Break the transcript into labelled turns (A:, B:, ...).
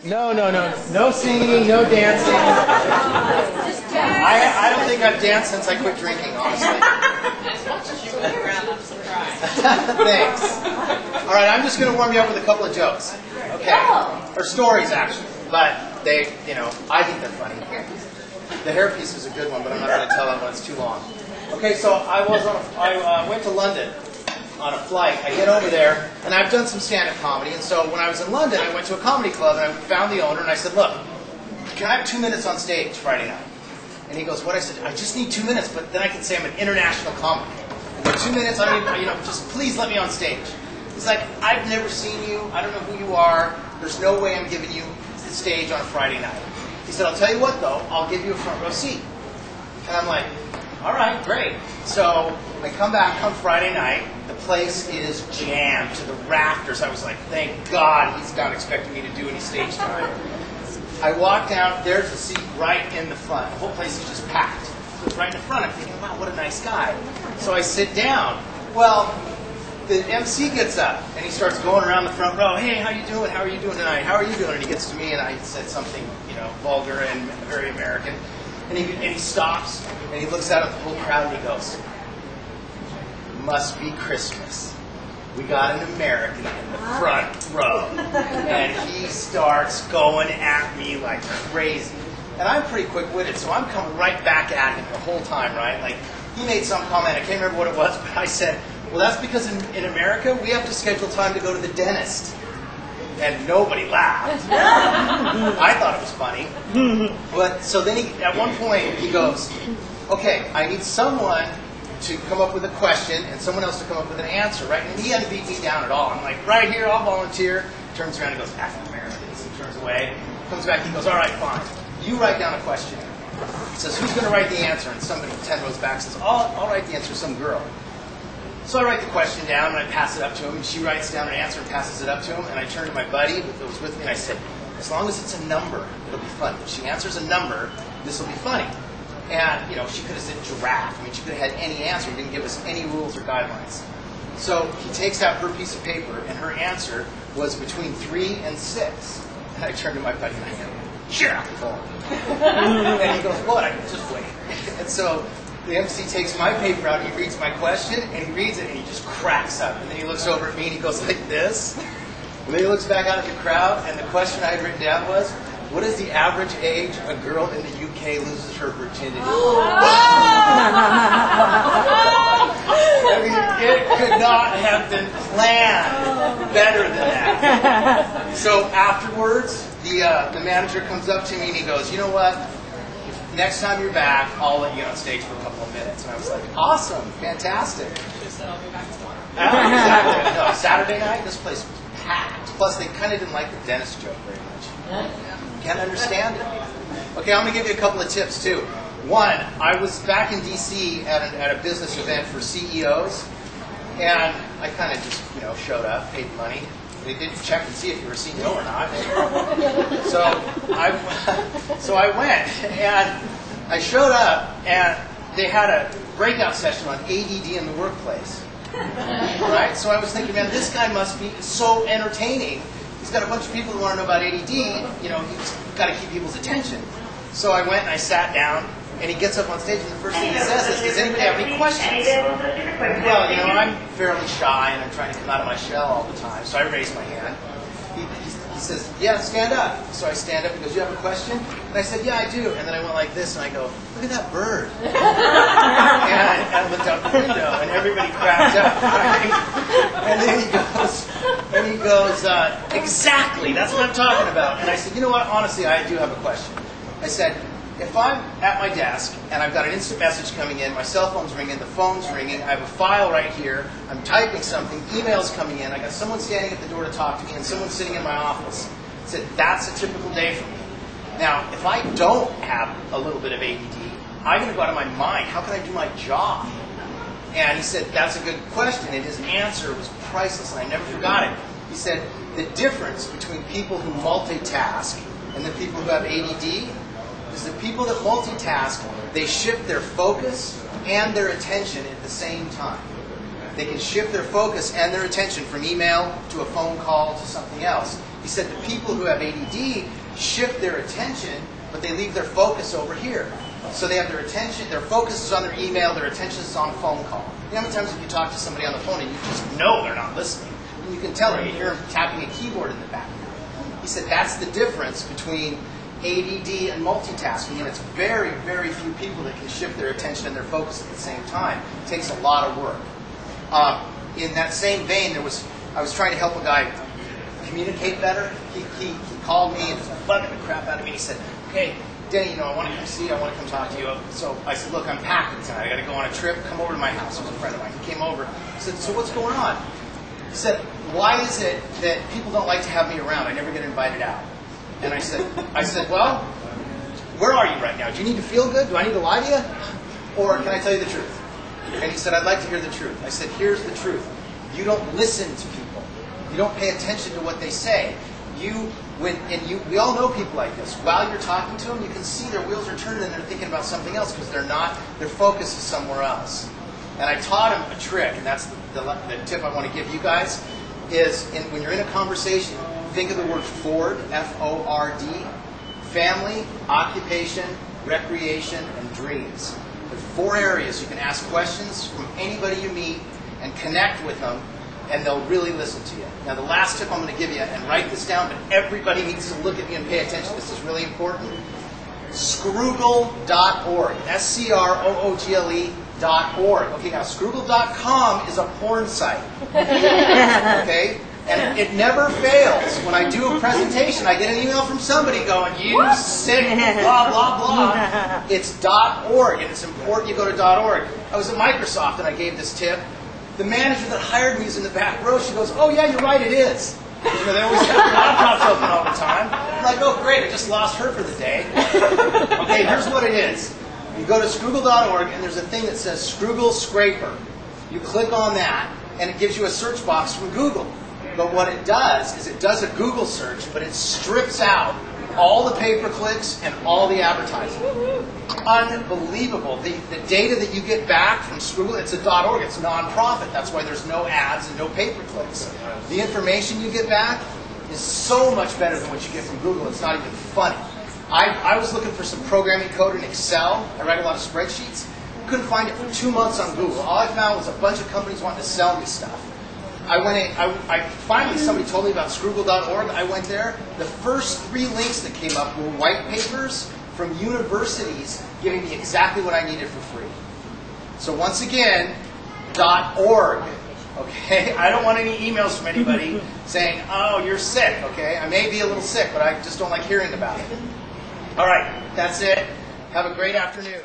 A: No, no, no. No singing, no dancing. I don't think I've danced since I quit drinking, honestly. Thanks. All right, I'm just going to warm you up with a couple of jokes. Okay. Or stories, actually. But they, I think they're funny. The hairpiece is a good one, but I'm not going to tell that one. It's too long. Okay, so I went to London on a flight. I get over there, and I've done some stand-up comedy. And so when I was in London, I went to a comedy club, and I found the owner, and I said, look, can I have 2 minutes on stage Friday night? And he goes, what? I said, I just need 2 minutes, but then I can say I'm an international comic. And in 2 minutes, I don't even, just please let me on stage. He's like, I've never seen you. I don't know who you are. There's no way I'm giving you the stage on a Friday night. He said, I'll tell you what, though. I'll give you a front row seat. And I'm like, all right, great. So I come Friday night. The place is jammed to the rafters. I was like, thank God he's not expecting me to do any stage time. I walk down, there's a seat right in the front. The whole place is just packed. So it's right in the front. I'm thinking, wow, what a nice guy. So I sit down. Well, the MC gets up, and he starts going around the front row. Hey, how you doing? How are you doing tonight? How are you doing? And he gets to me, and I said something, vulgar and very American. And he stops, and he looks out at the whole crowd, and he goes, must be Christmas. We got an American in the front row. And he starts going at me like crazy. And I'm pretty quick-witted, so I'm coming right back at him the whole time, right? Like, he made some comment, I can't remember what it was, but I said, well, that's because in America, we have to schedule time to go to the dentist. And nobody laughed. I thought it was funny. But so then at one point, he goes, okay, I need someone to come up with a question and someone else to come up with an answer, right? And he hadn't beat me down at all. I'm like, right here, I'll volunteer. Turns around and goes, African Americans. He turns away, comes back, he goes, all right, fine. You write down a question. He says, who's going to write the answer? And somebody 10 rows back says, I'll write the answer, some girl. So I write the question down, and I pass it up to him, and she writes down an answer and passes it up to him, and I turn to my buddy that was with me, and I said, as long as it's a number, it'll be funny. If she answers a number, this will be funny. And, she could have said giraffe. I mean, she could have had any answer. He didn't give us any rules or guidelines. So he takes out her piece of paper, and her answer was between 3 and 6. And I turned to my buddy, and I go, shut up, phone. And he goes, what? I go, just wait. And so the MC takes my paper out, he reads my question, and he reads it, and he just cracks up. And then he looks over at me, and he goes like this. And then he looks back out at the crowd, and the question I had written down was, what is the average age a girl in the UK loses her virginity? I mean, it could not have been planned better than that. So afterwards, the manager comes up to me, and he goes, you know what? Next time you're back, I'll let you get on stage for a couple of minutes. And I was like, awesome, fantastic.
B: She said, I'll be back tomorrow.
A: Exactly. No, Saturday night, this place was packed. Plus, they kind of didn't like the dentist joke very much. Can't understand it. Okay, I'm going to give you a couple of tips, too. One, I was back in D.C. at a business event for CEOs, and I kind of just, showed up, paid money. They didn't check and see if you were CEO or not. So I went, and I showed up, and they had a breakout session on ADD in the workplace. Right? So I was thinking, man, this guy must be so entertaining. He's got a bunch of people who want to know about ADD. He's got to keep people's attention. So I went and I sat down, and he gets up on stage, and the first thing he says is, does anybody have any questions? Well, I'm fairly shy, and I'm trying to come out of my shell all the time, so I raise my hand. He says, yeah, stand up. So I stand up, and he goes, you have a question? And I said, yeah, I do. And then I went like this, and I go, look at that bird. And I looked out the window, and everybody cracked up. Right? And then he goes, exactly, that's what I'm talking about. And I said, you know what, honestly, I do have a question. I said, if I'm at my desk and I've got an instant message coming in, my cell phone's ringing, the phone's ringing, I have a file right here, I'm typing something, email's coming in, I got someone standing at the door to talk to me, and someone sitting in my office. I said, that's a typical day for me. Now, if I don't have a little bit of ADD, I'm going to go out of my mind. How can I do my job? And he said, that's a good question. And his answer was priceless, and I never forgot it. He said, the difference between people who multitask and the people who have ADD is the people that multitask, they shift their focus and their attention at the same time. They can shift their focus and their attention from email to a phone call to something else. He said the people who have ADD shift their attention, but they leave their focus over here. So they have their attention, their focus is on their email, their attention is on a phone call. You know how many times if you talk to somebody on the phone and you just know they're not listening? And you can tell her, you hear them tapping a keyboard in the background. He said that's the difference between ADD and multitasking, and it's very, very few people that can shift their attention and their focus at the same time. It takes a lot of work. In that same vein, I was trying to help a guy communicate better. He called me and was bugging the crap out of me. He said, "Okay, Denny, you know, I want to come see you. I want to come talk to you." So I said, "Look, I'm packing tonight. I got to go on a trip. Come over to my house." It was a friend of mine. He came over. He said, "So what's going on?" He said, "Why is it that people don't like to have me around? I never get invited out." And I said, "Well, where are you right now? Do you need to feel good? Do I need to lie to you? Or can I tell you the truth?" And he said, "I'd like to hear the truth." I said, "Here's the truth. You don't listen to people. You don't pay attention to what they say. We all know people like this. While you're talking to them, you can see their wheels are turning and they're thinking about something else because their focus is somewhere else." And I taught him a trick, and that's the tip I want to give you guys, is when you're in a conversation, think of the word Ford, F-O-R-D, family, occupation, recreation, and dreams. There are 4 areas you can ask questions from anybody you meet and connect with them, and they'll really listen to you. Now, the last tip I'm going to give you, and write this down, but everybody needs to look at me and pay attention. This is really important. Scroogle.org. SCROOGLE.org. Okay, now Scroogle.com is a porn site. Okay? And it never fails. When I do a presentation, I get an email from somebody going, "You sick, blah, blah, blah." It's .org, and it's important you go to .org. I was at Microsoft, and I gave this tip. The manager that hired me is in the back row. She goes, "Oh, yeah, you're right, it is." You know, they always have their laptops open all the time. I'm like, "Oh, great, I just lost her for the day." Okay, here's what it is. You go to Scroogle.org, and there's a thing that says Scroogle Scraper. You click on that, and it gives you a search box from Google. But what it does is it does a Google search, but it strips out all the pay-per-clicks and all the advertising. Unbelievable. The data that you get back from Scroogle, it's a .org, it's non-profit. That's why there's no ads and no pay-per-clicks. The information you get back is so much better than what you get from Google. It's not even funny. I was looking for some programming code in Excel. I write a lot of spreadsheets. Couldn't find it for 2 months on Google. All I found was a bunch of companies wanting to sell me stuff. Finally, somebody told me about Scroogle.org. I went there. The first 3 links that came up were white papers from universities giving me exactly what I needed for free. So once again, .org. Okay, I don't want any emails from anybody saying, "Oh, you're sick." Okay, I may be a little sick, but I just don't like hearing about it. All right, that's it. Have a great afternoon.